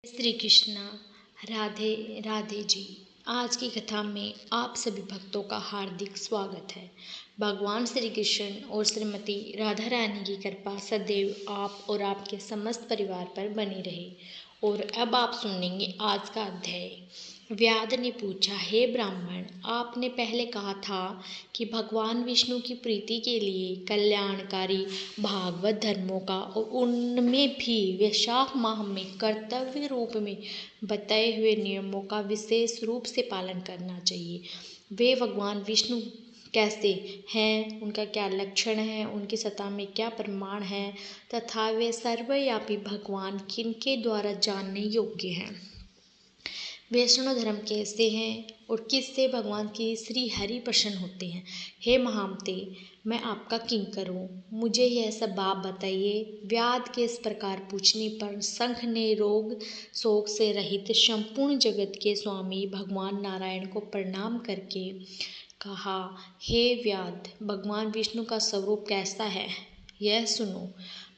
श्री कृष्णा। राधे राधे जी। आज की कथा में आप सभी भक्तों का हार्दिक स्वागत है। भगवान श्री कृष्ण और श्रीमती राधा रानी की कृपा सदैव आप और आपके समस्त परिवार पर बनी रहे। और अब आप सुनेंगे आज का अध्याय। व्याध ने पूछा, हे ब्राह्मण, आपने पहले कहा था कि भगवान विष्णु की प्रीति के लिए कल्याणकारी भागवत धर्मों का और उनमें भी वैशाख माह में कर्तव्य रूप में बताए हुए नियमों का विशेष रूप से पालन करना चाहिए। वे भगवान विष्णु कैसे हैं, उनका क्या लक्षण है, उनकी सत्ता में क्या प्रमाण है तथा वे सर्वव्यापी भगवान किनके द्वारा जानने योग्य हैं। वैष्णव धर्म कैसे हैं और किससे भगवान की श्री हरि प्रसन्न होते हैं। हे महामते, मैं आपका किंकर हूँ, मुझे यह सब आप बताइए। व्याध के इस प्रकार पूछने पर शंख ने रोग शोक से रहित संपूर्ण जगत के स्वामी भगवान नारायण को प्रणाम करके कहा, हे व्याध, भगवान विष्णु का स्वरूप कैसा है यह सुनो।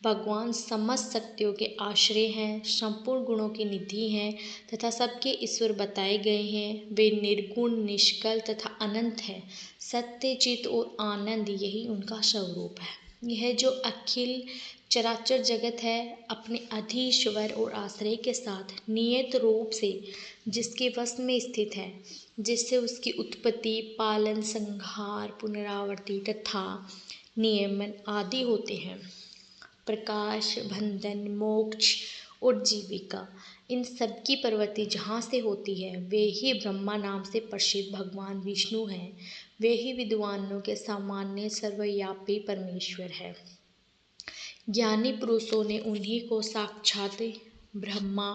भगवान समस्त शक्तियों के आश्रय हैं, संपूर्ण गुणों की निधि हैं तथा सबके ईश्वर बताए गए हैं। वे निर्गुण, निष्कल तथा अनंत है। सत्य, चित और आनंद यही उनका स्वरूप है। यह जो अखिल चराचर जगत है, अपने अधीश्वर और आश्रय के साथ नियत रूप से जिसके वश में स्थित है, जिससे उसकी उत्पत्ति, पालन, संहार, पुनरावृत्ति तथा नियमन आदि होते हैं। प्रकाश, बंधन, मोक्ष और जीविका, इन सब की प्रवृत्ति जहाँ से होती है, वे ही ब्रह्मा नाम से प्रसिद्ध भगवान विष्णु हैं। वे ही विद्वानों के सामान्य सर्वव्यापी परमेश्वर है। ज्ञानी पुरुषों ने उन्हीं को साक्षात ब्रह्मा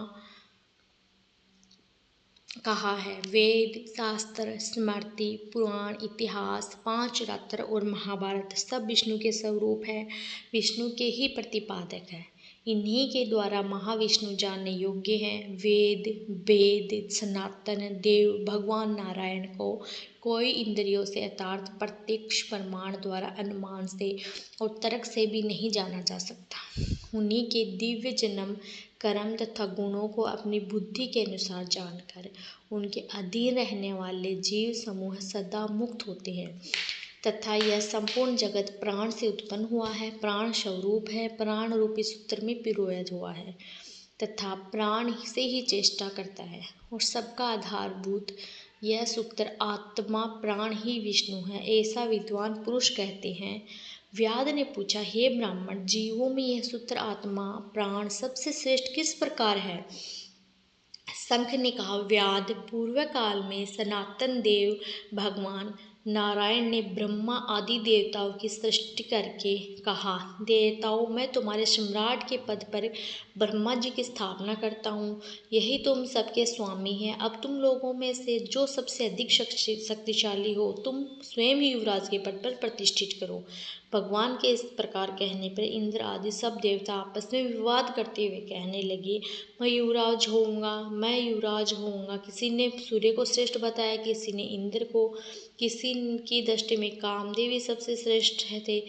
कहा है। वेद, शास्त्र, स्मृति, पुराण, इतिहास, पांच रात्र और महाभारत सब विष्णु के स्वरूप है, विष्णु के ही प्रतिपादक है। इन्हीं के द्वारा महाविष्णु जानने योग्य हैं। वेद सनातन देव भगवान नारायण को कोई इंद्रियों से अर्थात प्रत्यक्ष प्रमाण द्वारा, अनुमान से और तर्क से भी नहीं जाना जा सकता। उन्हीं के दिव्य जन्म, कर्म तथा गुणों को अपनी बुद्धि के अनुसार जानकर उनके अधीन रहने वाले जीव समूह सदा मुक्त होते हैं तथा यह संपूर्ण जगत प्राण से उत्पन्न हुआ है, प्राण स्वरूप है, प्राण रूपी सूत्र में पिरोया हुआ है तथा प्राण से ही चेष्टा करता है और सबका आधारभूत यह सूत्र आत्मा प्राण ही विष्णु है, ऐसा विद्वान पुरुष कहते हैं। व्याध ने पूछा, हे ब्राह्मण, जीवों में यह सूत्र आत्मा प्राण सबसे श्रेष्ठ किस प्रकार है। शंख ने कहा, व्याध, पूर्व काल में सनातन देव भगवान नारायण ने ब्रह्मा आदि देवताओं की सृष्टि करके कहा, देवताओं, मैं तुम्हारे सम्राट के पद पर ब्रह्मा जी की स्थापना करता हूँ। यही तुम सबके स्वामी हैं। अब तुम लोगों में से जो सबसे अधिक शक्तिशाली हो, तुम स्वयं ही युवराज के पद पर प्रतिष्ठित करो। भगवान के इस प्रकार कहने पर इंद्र आदि सब देवता आपस में विवाद करते हुए कहने लगे, मैं युवराज होऊंगा। किसी ने सूर्य को श्रेष्ठ बताया, किसी ने इंद्र को, किसी की दृष्टि में कामदेव सबसे श्रेष्ठ थे।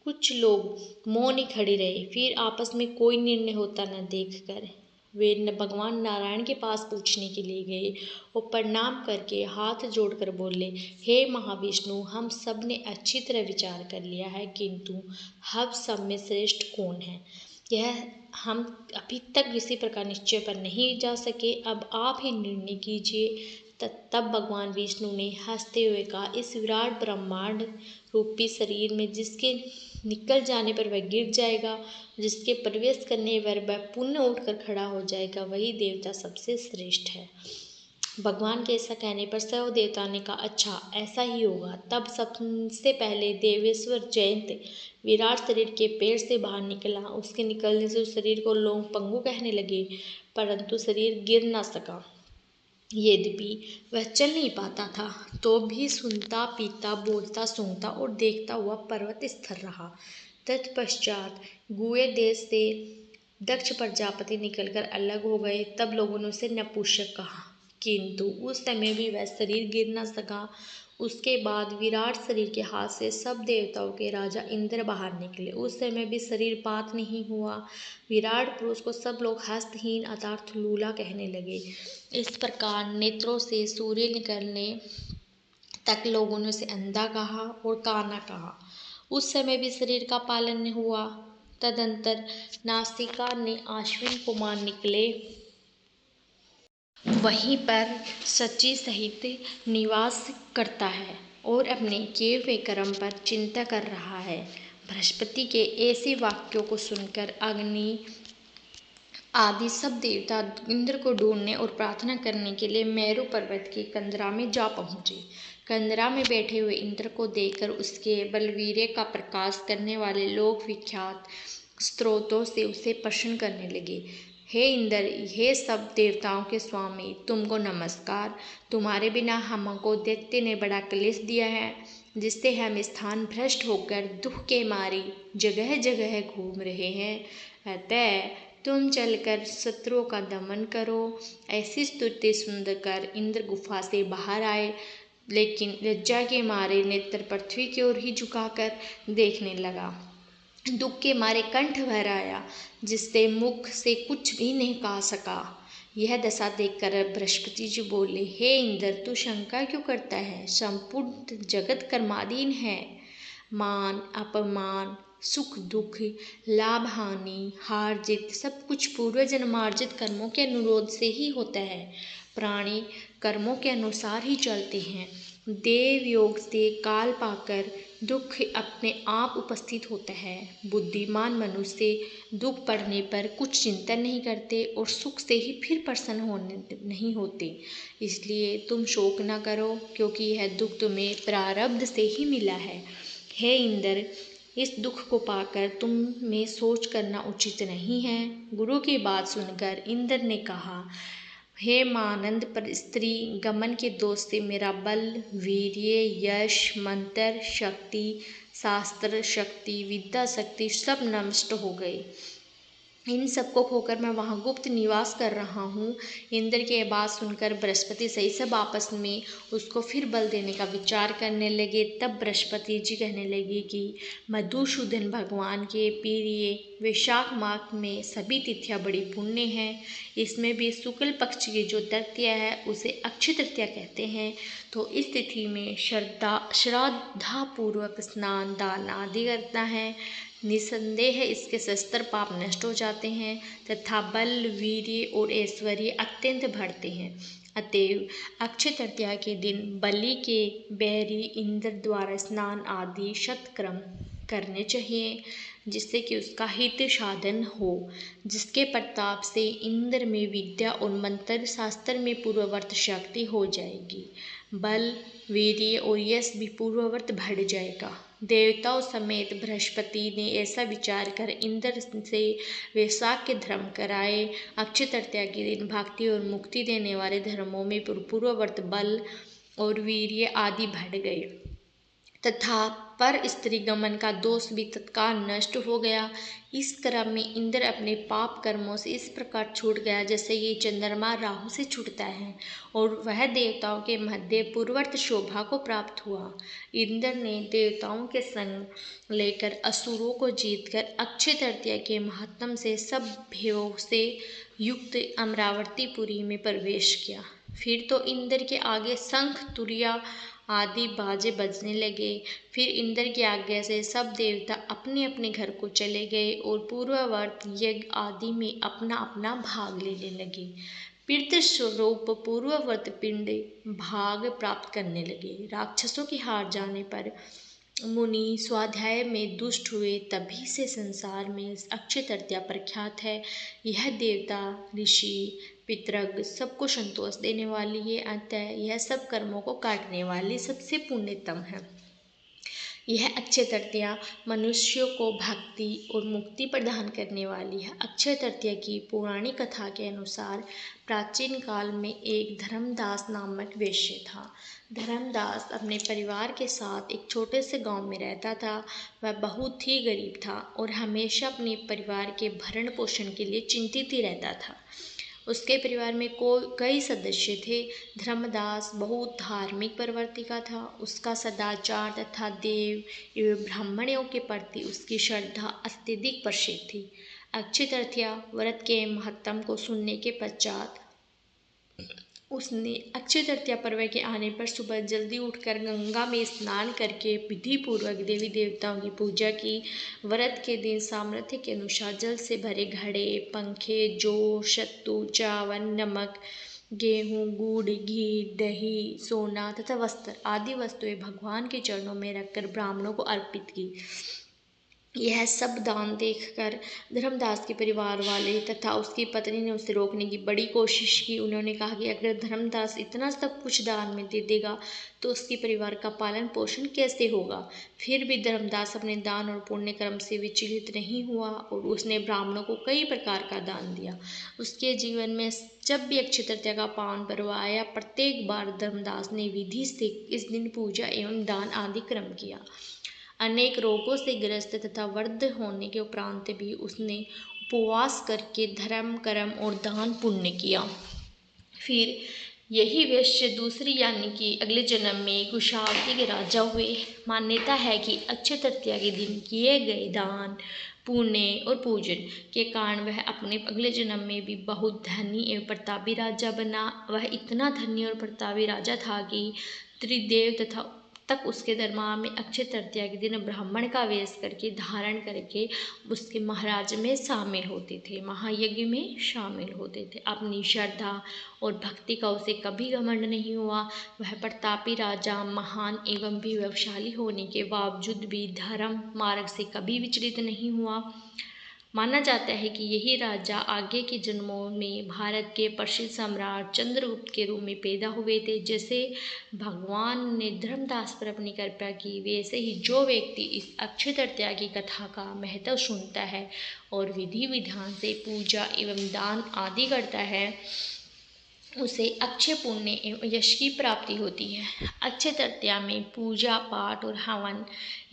कुछ लोग मौन ही खड़े रहे। फिर आपस में कोई निर्णय होता न देखकर वे भगवान नारायण के पास पूछने के लिए गए और प्रणाम करके हाथ जोड़कर बोले, हे महाविष्णु, हम सब ने अच्छी तरह विचार कर लिया है, किंतु हम सब में श्रेष्ठ कौन है यह हम अभी तक किसी प्रकार निश्चय पर नहीं जा सके। अब आप ही निर्णय कीजिए। तब भगवान विष्णु ने हंसते हुए कहा, इस विराट ब्रह्मांड रूपी शरीर में जिसके निकल जाने पर वह गिर जाएगा, जिसके प्रवेश करने पर वह पुनः उठकर खड़ा हो जाएगा, वही देवता सबसे श्रेष्ठ है। भगवान के ऐसा कहने पर सब देवता ने कहा, अच्छा ऐसा ही होगा। तब सबसे पहले देवेश्वर जयंत विराट शरीर के पेट से बाहर निकला। उसके निकलने से उस शरीर को लोग पंगु कहने लगे, परंतु शरीर गिर न सका। यद्यपि वह चल नहीं पाता था, तो भी सुनता, पीता, बोलता, सूंघता और देखता हुआ पर्वत स्थिर रहा। तत्पश्चात गुए देश से दक्ष प्रजापति निकलकर अलग हो गए। तब लोगों ने उसे नपुंसक कहा, किंतु उस समय भी वह शरीर गिर न सका। उसके बाद विराट शरीर के हाथ से सब देवताओं के राजा इंद्र बाहर निकले। उस समय भी शरीर पात नहीं हुआ। विराट पुरुष को सब लोग हस्तहीन अर्थात लूला कहने लगे। इस प्रकार नेत्रों से सूर्य निकलने तक लोगों ने उसे अंधा कहा और काना कहा। उस समय भी शरीर का पालन नहीं हुआ। तदंतर नासिका ने अश्विन कुमार निकले, वहीं पर शची सहित निवास करता है और अपने किए हुए कर्म पर चिंता कर रहा है। बृहस्पति के ऐसे वाक्यों को सुनकर अग्नि आदि सब देवता इंद्र को ढूंढने और प्रार्थना करने के लिए मेरु पर्वत की कंदरा में जा पहुँचे। कंदरा में बैठे हुए इंद्र को देखकर उसके बलवीर्य का प्रकाश करने वाले लोक विख्यात स्त्रोतों से उसे प्रसन्न करने लगे। हे इंद्र, हे सब देवताओं के स्वामी, तुमको नमस्कार। तुम्हारे बिना हमको दैत्य ने बड़ा क्लेश दिया है, जिससे हम स्थान भ्रष्ट होकर दुख के मारे जगह जगह घूम रहे हैं। अतः तुम चलकर शत्रुओं का दमन करो। ऐसी स्तुति सुनकर इंद्र गुफा से बाहर आए, लेकिन लज्जा के मारे नेत्र पृथ्वी की ओर ही झुकाकर देखने लगा। दुख के मारे कंठ भर आया, जिससे मुख से कुछ भी नहीं कह सका। यह दशा देखकर बृहस्पति जी बोले, हे इंद्र, तू शंका क्यों करता है? संपूर्ण जगत कर्माधीन है। मान अपमान, सुख दुख, लाभ हानि, हार जीत सब कुछ पूर्व जन्मार्जित कर्मों के अनुरोध से ही होता है। प्राणी कर्मों के अनुसार ही चलते हैं। देव योग से काल पाकर दुख अपने आप उपस्थित होता है। बुद्धिमान मनुष्य दुख पड़ने पर कुछ चिंतन नहीं करते और सुख से ही फिर प्रसन्न होने नहीं होते। इसलिए तुम शोक न करो, क्योंकि यह दुख तुम्हें प्रारब्ध से ही मिला है। हे इंद्र, इस दुख को पाकर तुम में सोच करना उचित नहीं है। गुरु की बात सुनकर इंद्र ने कहा, हे मानंद, पर स्त्री गमन के दोष से मेरा बल, वीर्य, यश, मंत्र शक्ति, शास्त्र शक्ति, विद्या शक्ति सब नष्ट हो गए। इन सबको खोकर मैं वहाँ गुप्त निवास कर रहा हूँ। इंद्र की बात सुनकर बृहस्पति सही सब आपस में उसको फिर बल देने का विचार करने लगे। तब बृहस्पति जी कहने लगे कि मधुसूदन भगवान के प्रिय वैशाख मास में सभी तिथियाँ बड़ी पुण्य हैं। इसमें भी शुक्ल पक्ष की जो तृतीया है उसे अक्षय तृतीया कहते हैं। तो इस तिथि में श्रद्धापूर्वक स्नान दान आदि करता है। निसंदेह इसके शस्त्र पाप नष्ट हो जाते हैं तथा बल, वीर्य और ऐश्वर्य अत्यंत बढ़ते हैं। अतएव अक्षय तृतीया के दिन बलि के बैरी इंद्र द्वारा स्नान आदि सत्कर्म करने चाहिए, जिससे कि उसका हित साधन हो, जिसके प्रताप से इंद्र में विद्या और मंत्र शास्त्र में पूर्ववर्त शक्ति हो जाएगी। बल, वीर्य और यश भी पूर्ववर्त बढ़ जाएगा। देवताओं समेत बृहस्पति ने ऐसा विचार कर इंद्र से वैशाख के धर्म कराए। अक्षय तृतीया के दिन भक्ति और मुक्ति देने वाले धर्मों में पूर्ववर्त बल और वीर्य आदि बढ़ गए तथा पर स्त्री गमन का दोष भी तत्काल नष्ट हो गया। इस क्रम में इंद्र अपने पाप कर्मों से इस प्रकार छूट गया जैसे ये चंद्रमा राहु से छूटता है, और वह देवताओं के मध्य पूर्ववर्त शोभा को प्राप्त हुआ। इंद्र ने देवताओं के संग लेकर असुरों को जीतकर अक्षय तृतीया के महात्म से सब भेवों से युक्त अमरावतीपुरी में प्रवेश किया। फिर तो इंद्र के आगे शंख, तुरिया आदि बाजे बजने लगे। फिर इंद्र की आज्ञा से सब देवता अपने अपने घर को चले गए और पूर्ववर्त यज्ञ आदि में अपना अपना भाग लेने लगे। पितृ स्वरूप पूर्ववर्त पिंड भाग प्राप्त करने लगे। राक्षसों के हार जाने पर मुनि स्वाध्याय में दुष्ट हुए, तभी से संसार में अक्षय तृतीया प्रख्यात है। यह देवता, ऋषि, पितृज्ञ सबको संतोष देने वाली है, अतः यह सब कर्मों को काटने वाली सबसे पुण्यतम है। यह अक्षय तृतीया मनुष्यों को भक्ति और मुक्ति प्रदान करने वाली है। अक्षय तृतीया की पौराणिक कथा के अनुसार प्राचीन काल में एक धर्मदास नामक वैश्य था। धर्मदास अपने परिवार के साथ एक छोटे से गांव में रहता था। वह बहुत ही गरीब था और हमेशा अपने परिवार के भरण पोषण के लिए चिंतित ही रहता था। उसके परिवार में कई सदस्य थे। धर्मदास बहुत धार्मिक प्रवृत्ति का था। उसका सदाचार तथा देव एवं ब्राह्मणों के प्रति उसकी श्रद्धा अत्यधिक प्रसिद्ध थी। अक्षय तृतीया व्रत के महत्व को सुनने के पश्चात उसने अक्षय तृतीया पर्व के आने पर सुबह जल्दी उठकर गंगा में स्नान करके विधि पूर्वक देवी देवताओं की पूजा की। व्रत के दिन सामर्थ्य के अनुसार जल से भरे घड़े, पंखे, जौ, सत्तू, चावल, नमक, गेहूँ, गुड़, घी, दही, सोना तथा वस्त्र आदि वस्तुएं भगवान के चरणों में रखकर ब्राह्मणों को अर्पित की। यह सब दान देखकर धर्मदास के परिवार वाले तथा उसकी पत्नी ने उसे रोकने की बड़ी कोशिश की। उन्होंने कहा कि अगर धर्मदास इतना सब कुछ दान में दे देगा तो उसके परिवार का पालन पोषण कैसे होगा। फिर भी धर्मदास अपने दान और पुण्य कर्म से विचलित नहीं हुआ और उसने ब्राह्मणों को कई प्रकार का दान दिया। उसके जीवन में जब भी अक्षय तृतीया का पावन पर्व आया, प्रत्येक बार धर्मदास ने विधि से इस दिन पूजा एवं दान आदि कर्म किया। अनेक रोगों से ग्रस्त तथा वृद्ध होने के उपरांत भी उसने उपवास करके धर्म कर्म और दान पुण्य किया। फिर यही वैश्य दूसरी यानी कि अगले जन्म में कुशावती के राजा हुए। मान्यता है कि अक्षय तृतीया के दिन किए गए दान पुण्य और पूजन के कारण वह अपने अगले जन्म में भी बहुत धनी एवं प्रतापी राजा बना। वह इतना धनी और प्रतापी राजा था कि त्रिदेव तथा तक उसके दरबार में अक्षय तृतीया के दिन ब्राह्मण का वेश करके धारण करके उसके महाराज में शामिल होते थे, महायज्ञ में शामिल होते थे। अपनी श्रद्धा और भक्ति का उसे कभी घमंड नहीं हुआ। वह प्रतापी राजा महान एवं विवेकशाली होने के बावजूद भी धर्म मार्ग से कभी विचलित नहीं हुआ। माना जाता है कि यही राजा आगे के जन्मों में भारत के प्रसिद्ध सम्राट चंद्रगुप्त के रूप में पैदा हुए थे। जैसे भगवान ने धर्मदास पर अपनी कृपा की, वैसे ही जो व्यक्ति इस अक्षय तृतीया की कथा का महत्व सुनता है और विधि विधान से पूजा एवं दान आदि करता है, उसे अक्षय पुण्य एवं यश की प्राप्ति होती है। अक्षय तृतीया में पूजा पाठ और हवन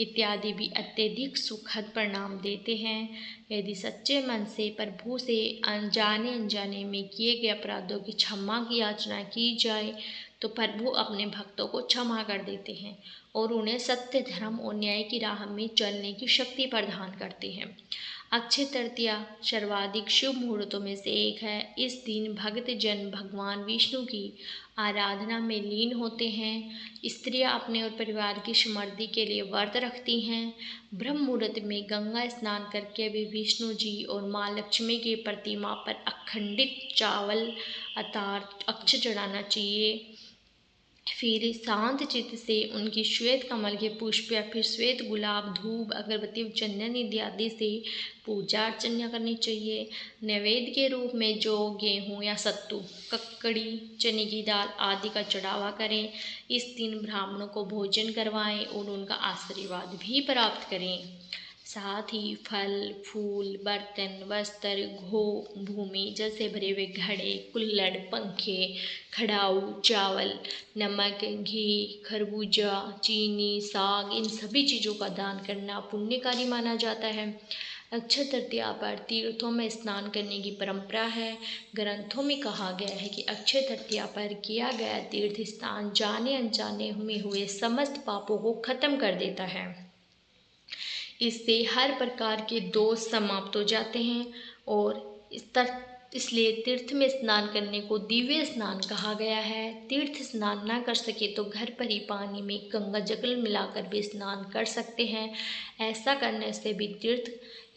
इत्यादि भी अत्यधिक सुखद परिणाम देते हैं। यदि सच्चे मन से प्रभु से अनजाने अनजाने में किए गए अपराधों की क्षमा की याचना की जाए तो प्रभु अपने भक्तों को क्षमा कर देते हैं और उन्हें सत्य, धर्म और न्याय की राह में चलने की शक्ति प्रदान करते हैं। अक्षय तृतीया सर्वाधिक शुभ मुहूर्तों में से एक है। इस दिन भक्त जन भगवान विष्णु की आराधना में लीन होते हैं। स्त्रियां अपने और परिवार की समृद्धि के लिए व्रत रखती हैं। ब्रह्म मुहूर्त में गंगा स्नान करके भी विष्णु जी और माँ लक्ष्मी की प्रतिमा पर अखंडित चावल अर्थात अक्षय चढ़ाना चाहिए। फिर शांत चित्त से उनकी श्वेत कमल के पुष्प या फिर श्वेत गुलाब, धूप, अगरबत्ती, चंदन इत्यादि से पूजा अर्चना करनी चाहिए। नैवेद्य के रूप में जौ, गेहूँ या सत्तू, ककड़ी, चने की दाल आदि का चढ़ावा करें। इस दिन ब्राह्मणों को भोजन करवाएं और उनका आशीर्वाद भी प्राप्त करें। साथ ही फल, फूल, बर्तन, वस्त्र, घो, भूमि, जल से भरे हुए घड़े, कुल्हड़, पंखे, खड़ाऊ, चावल, नमक, घी, खरबूजा, चीनी, साग, इन सभी चीज़ों का दान करना पुण्यकारी माना जाता है। अक्षय तृतीया पर तीर्थों में स्नान करने की परंपरा है। ग्रंथों में कहा गया है कि अक्षय तृतीया पर किया गया तीर्थ स्नान जाने अनजाने में हुए समस्त पापों को खत्म कर देता है। इससे हर प्रकार के दोष समाप्त हो जाते हैं और इसलिए तीर्थ में स्नान करने को दिव्य स्नान कहा गया है। तीर्थ स्नान ना कर सके तो घर पर ही पानी में गंगा जल मिलाकर भी स्नान कर सकते हैं। ऐसा करने से भी तीर्थ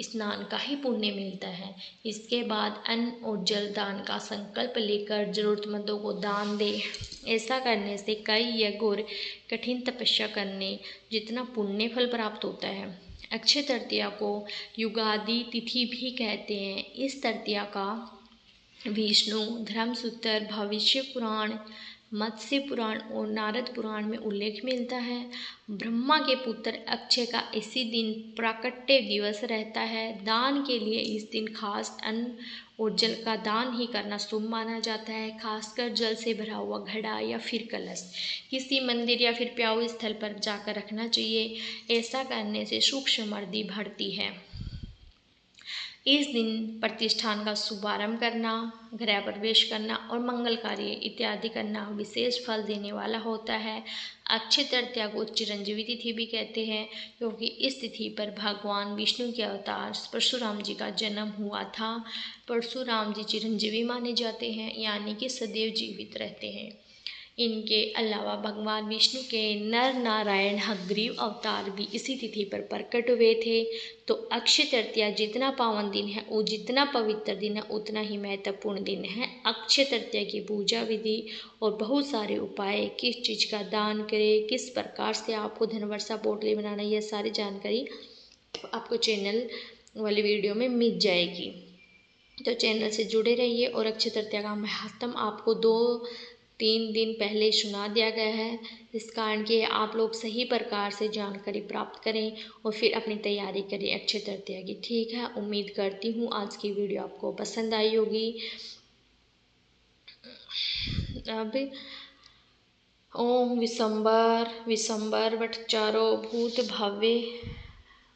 स्नान का ही पुण्य मिलता है। इसके बाद अन्न और जल दान का संकल्प लेकर जरूरतमंदों को दान दें। ऐसा करने से कई यज्ञ और कठिन तपस्या करने जितना पुण्य फल प्राप्त होता है। अक्षय तृतीया को युगादि तिथि भी कहते हैं। इस तृतीया का विष्णु धर्मसूत्र, भविष्य पुराण, मत्स्य पुराण और नारद पुराण में उल्लेख मिलता है। ब्रह्मा के पुत्र अक्षय का इसी दिन प्राकट्य दिवस रहता है। दान के लिए इस दिन खास अन्न और जल का दान ही करना शुभ माना जाता है। खासकर जल से भरा हुआ घड़ा या फिर कलश किसी मंदिर या फिर प्याऊ स्थल पर जाकर रखना चाहिए। ऐसा करने से सुख समृद्धि बढ़ती है। इस दिन प्रतिष्ठान का शुभारंभ करना, गृह प्रवेश करना और मंगल कार्य इत्यादि करना विशेष फल देने वाला होता है। अक्षय तृतीया को चिरंजीवी तिथि भी कहते हैं, क्योंकि इस तिथि पर भगवान विष्णु के अवतार परशुराम जी का जन्म हुआ था। परशुराम जी चिरंजीवी माने जाते हैं, यानी कि सदैव जीवित रहते हैं। इनके अलावा भगवान विष्णु के नर नारायण हयग्रीव अवतार भी इसी तिथि पर प्रकट हुए थे। तो अक्षय तृतीया जितना पावन दिन है, वो जितना पवित्र दिन है, उतना ही महत्वपूर्ण दिन है। अक्षय तृतीया की पूजा विधि और बहुत सारे उपाय, किस चीज़ का दान करें, किस प्रकार से आपको धनवर्षा पोटली बनाना, यह सारी जानकारी आपको चैनल वाली वीडियो में मिल जाएगी। तो चैनल से जुड़े रहिए। और अक्षय तृतीया का महत्व आपको 2-3 दिन पहले सुना दिया गया है, इस कारण कि आप लोग सही प्रकार से जानकारी प्राप्त करें और फिर अपनी तैयारी करें अक्षय तृतीया की। ठीक है, उम्मीद करती हूँ आज की वीडियो आपको पसंद आई होगी। अब ओम विशंबर वटचारो भूत भव्य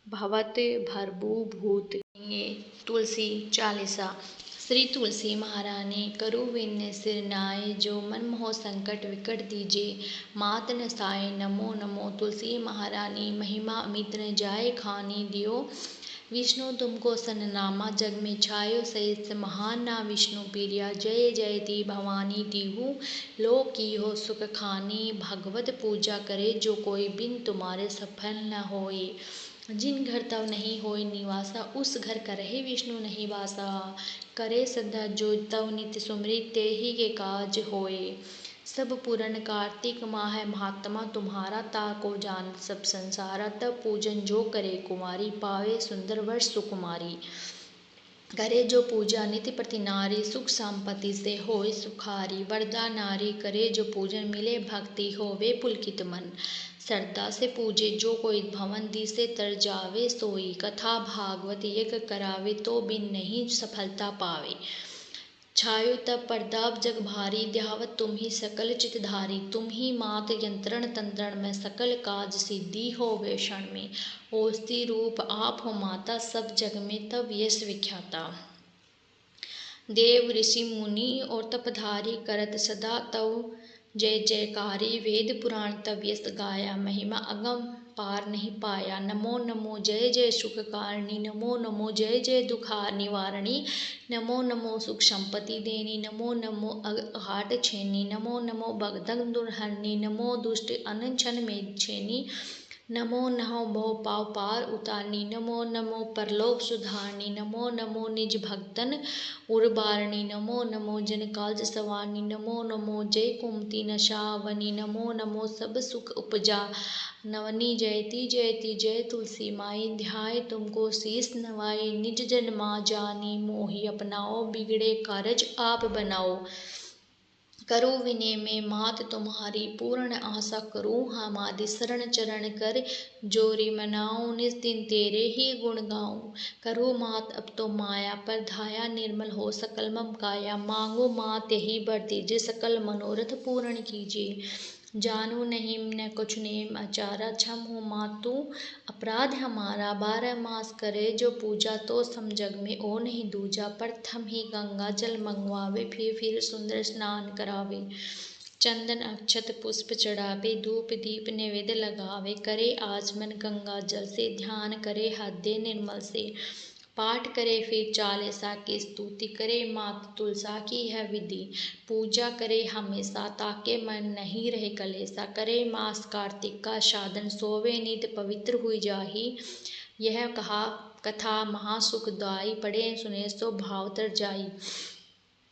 भवत भरभू भूत। ये तुलसी चालीसा। श्री तुलसी महारानी करु विन्य सिर नाय, जो मन मोह संकट विकट दीजे, मात न साय नमो नमो। तुलसी महारानी महिमा अमित न जाए खानी, दियो विष्णु तुमको सननामा, जग में छायो सहित महान ना विष्णु प्रिया। जय जयति भवानी दीहु लोक की हो सुख खानी, भगवत पूजा करे जो कोई बिन तुम्हारे सफल न होए। जिन घर तव नहीं होय निवासा, उस घर करहे विष्णु नहीं वासा। करे सदा जो तव नित्य सुमृत, ते ही के काज होए। सब पूरन कार्तिक माह है महात्मा तुम्हारा, ताको जान सब संसारा। तब पूजन जो करे कुमारी, पावे सुंदर वर्ष सुकुमारी। करे जो पूजा नित्य प्रति नारी, सुख संपत्ति से होए सुखारी। वरदा नारी करे जो पूजन, मिले भक्ति होवे पुलकित मन। श्रद्धा से पूजे जो कोई, भवन दिसे तर जावे सोई। कथा भागवत यज्ञ करावे, तो बिन नहीं सफलता पावे। छायो तब प्रताप जग भारी, ध्यावत तुम ही सकल चितधारी। तुम ही मात यंत्रण तंत्रण में, सकल काज सिद्धि होवे क्षण में। ओस्ती रूप आप हो माता, सब जग में तब यश विख्याता। देव ऋषि मुनि और तपधारी, करत सदा तव जय जयकारी। वेद पुराण तब यश गाया, महिमा अगम पार नहीं पाया। नमो नमो जय जय सुख कारणी, नमो नमो जय जय दुखा निवारणी। नमो नमो सुख संपत्ति देनी, नमो नमो घाट छेनी। नमो नमो भगदग दुर्हरणी, नमो दुष्ट अनशन में छेनी। नमो नमो भव पाव पार उतारनी, नमो नमो परलोक सुधारनी। नमो नमो निज भक्तन उर्बारणी, नमो नमो जन काज सवारनी। नमो नमो जय कुमति नशावनी, नमो नमो सब सुख उपजा नवनी। जयति जयति जय तुलसी माई, ध्याय तुमको शीस नवाई। निज जन माँ जानी मोहि अपनाओ, बिगड़े कारज आप बनाओ। करो विनय में मात तुम्हारी, पूर्ण आशा करूँ हमारी। शरण चरण कर जोरी मनाऊँ, निज दिन तेरे ही गुण गाऊँ। करो मात अब तो माया पर धाया, निर्मल हो सकल मम काया। मांगो मात यही वर दीजिए, सकल मनोरथ पूर्ण कीजिए। जानो नहीं न कुछ नेम आचारा, क्षम हो मातु अपराध हमारा। 12 मास करे जो पूजा, तो सम जग में ओ नहीं दूजा। प्रथम ही गंगा जल मंगवावे, फिर सुंदर स्नान करावे। चंदन अक्षत पुष्प चढ़ावे, धूप दीप नैवेद्य लगावे। करे आचमन गंगा जल से, ध्यान करे हृदय निर्मल से। पाठ करे फिर चालीसा की स्तुति, करे मात तुलसा की है विधि। पूजा करे हमेशा, ताके मन नहीं रहे कलेसा। करे मास कार्तिक का साधन, सोवे नित पवित्र हुई जाही। यह कथा महासुखदायी, पढ़े सुने सो भाव तर जाई।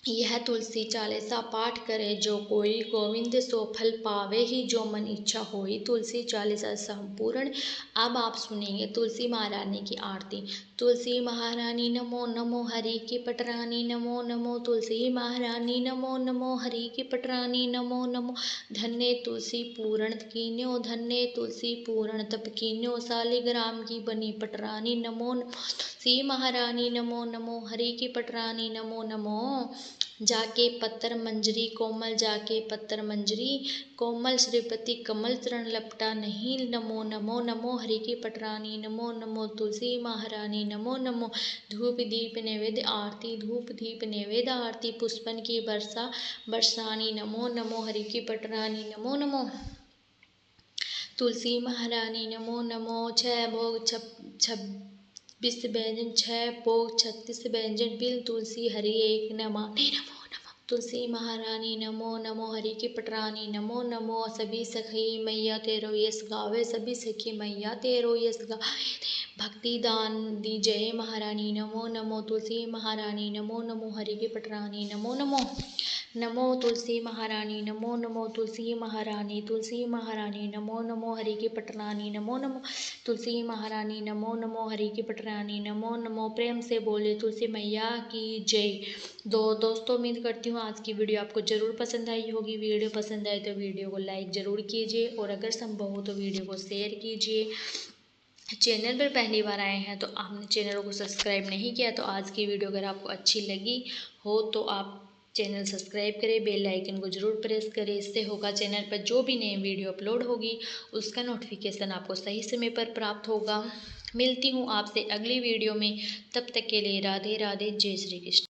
यह तुलसी चालीसा पाठ करे जो कोई, गोविंद सो फल पावे ही जो मन इच्छा होई। तुलसी चालीसा संपूर्ण। अब आप सुनेंगे तुलसी महारानी की आरती। तुलसी महारानी नमो नमो, हरि की पटरानी नमो नमो। तुलसी महारानी नमो नमो, हरि की पटरानी नमो नमो। धन्य तुलसी पूर्ण कीन्यो, धन्य तुलसी पूर्ण तप कीन्यो। शालिग्राम की बनी पटरानी नमो नमो। तुलसी महारानी नमो नमो, हरि की पटरानी नमो नमो। जाके पत्तर मंजरी कोमल, जाके पत्तर मंजरी कोमल, श्रीपति कमल चरण लपटा नहीं। नमो नमो नमो हरि की पटरानी, नमो नमो तुलसी महारानी, नमो नमो धूप दीप नैवेद्य आरती, धूप दीप नैवेद्य आरती, पुष्पन की वर्षा बरसानी। नमो नमो हरि की पटरानी, नमो नमो तुलसी महारानी, नमो नमो। 6 भोग 26 व्यंजन, 6 भोग 36 व्यंजन, बिल तुलसी हरि एक नमामि। नमो नमो तुलसी महारानी, नमो नमो हरि की पटरानी, नमो नमो। सभी सखी मैया तेरो यश गावे, सभी सखी मैया तेरो यश गावे, भक्ति दान दी जय महारानी। नमो नमो तुलसी महारानी, नमो नमो हरि की पटरानी, नमो नमो। नमो तुलसी महारानी, नमो नमो तुलसी महारानी, तुलसी महारानी, नमो नमो हरि की पटरानी, नमो नमो तुलसी महारानी, नमो नमो हरि की पटरानी, नमो नमो। प्रेम से बोले तुलसी मैया की जय। दोस्तों उम्मीद करती हूँ आज की वीडियो आपको ज़रूर पसंद आई होगी। वीडियो पसंद आए तो वीडियो को लाइक ज़रूर कीजिए और अगर संभव हो तो वीडियो को शेयर कीजिए। चैनल पर पहली बार आए हैं तो आपने चैनल को सब्सक्राइब नहीं किया तो आज की वीडियो अगर आपको अच्छी लगी हो तो आप चैनल सब्सक्राइब करें, बेल आइकन को ज़रूर प्रेस करें। इससे होगा चैनल पर जो भी नई वीडियो अपलोड होगी उसका नोटिफिकेशन आपको सही समय पर प्राप्त होगा। मिलती हूँ आपसे अगली वीडियो में, तब तक के लिए राधे राधे, जय श्री कृष्ण।